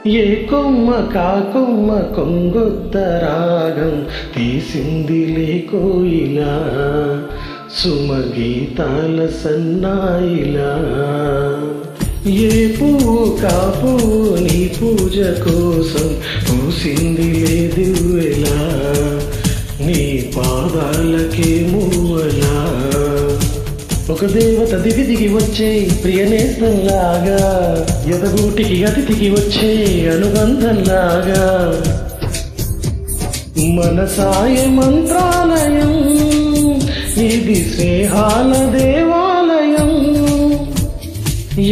ఏ కొమ్మ కాకొమ్మ కొంగొత్త రాగం తీసిందిలే కోయిలా సుమగీతాల సన్నాయిలా. ఏ పువ్వు కాపువ్వు నీ పూజ కోసం పూసిందిలే దివ్వెలా నీ పాదాలకే మూవలా. ఒక దేవత దిగి దిగి వచ్చే ప్రియనేస్తంలాగా ఎదగూటికి అతిథికి వచ్చే అనుబంధంలాగా మనసాయ మంత్రాలయం ఇది స్నేహాల దేవాలయం.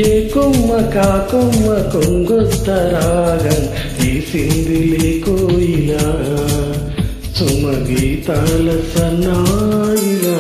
ఏ కొమ్మ కాకొమ్మ కొంగొత్త రాగం తీసిందిలే కోయిలా సుమగీతాల సన్నాయిలా.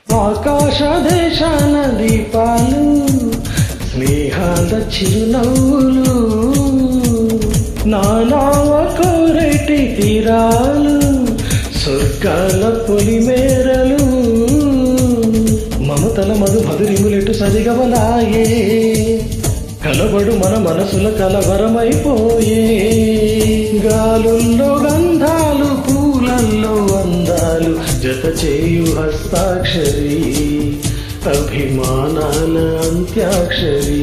ఆకాశ దేశాన దీపాలు స్నేహాల చిరునవ్వులు నానావ కోరేటి తీరాలు స్వర్గాల పొలిమేరలు మమతల మధు మధురిములెటు సరిగవలాయే కలబడు మన మనసుల కలవరమైపోయే. గాలుల్లో గంధాలు పూలల్లో అందాలు జత చేయు హస్తాక్షరి అభిమానాల అంత్యాక్షరి.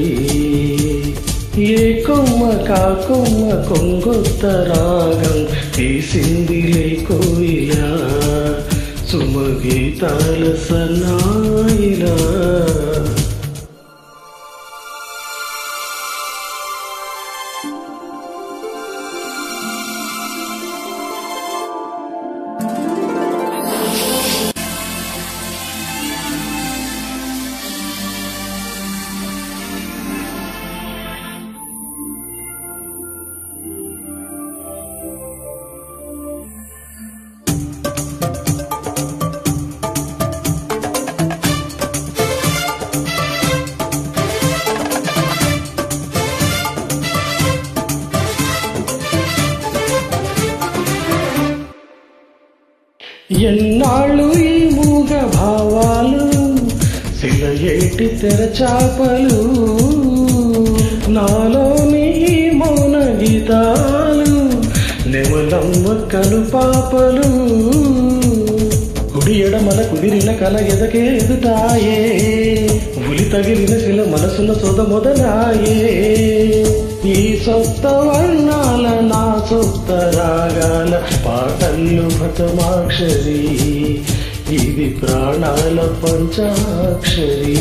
ఏ కొమ్మ కాకొమ్మ కొంగొత్త రాగం తీసిందిలే కోయిలా సుమగీతాల సన్నాయిలా. ఎన్నాళ్ళు ఈ మూగ భావాలు సిలయేటి తెరచాపలు నాలోని ఈ మౌన గీతాలు నెమలమ్మ కను పాపలు కుడి ఎడమల కుదిరిన కల ఎదకే ఎదుటాయే ఉలి తగిలిన శిల మనసున సొద మొదలాయే. ఈ సొత్త వర్ణాల నా సొత్త రాగాల పాటల్లు భటమాక్షరి ఇది ప్రాణాల పంచాక్షరి.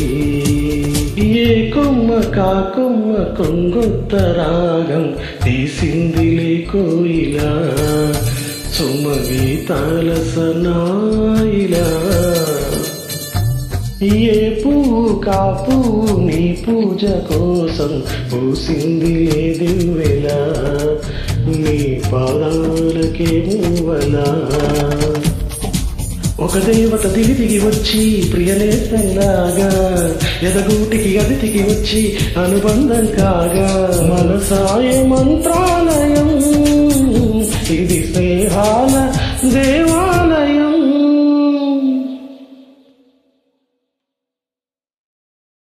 ఏ కొమ్మ కాకొమ్మ కొంగొత్త రాగం తీసిందిలే కోయిలా సుమగీతాల సన్నాయిలా. ఏ పువ్వు కాపువ్వు నీ పూజ కోసం పూసిందిలే దివ్వెలా నీ పాదాలకే మూవలా. ఒక దేవత దిగి దిగి వచ్చి ప్రియనేస్తంలాగా ఎదగూటికి అతిథికి వచ్చి అనుబంధం కాగా మనసాయ మంత్రాలయం ఇది స్నేహాల దేవ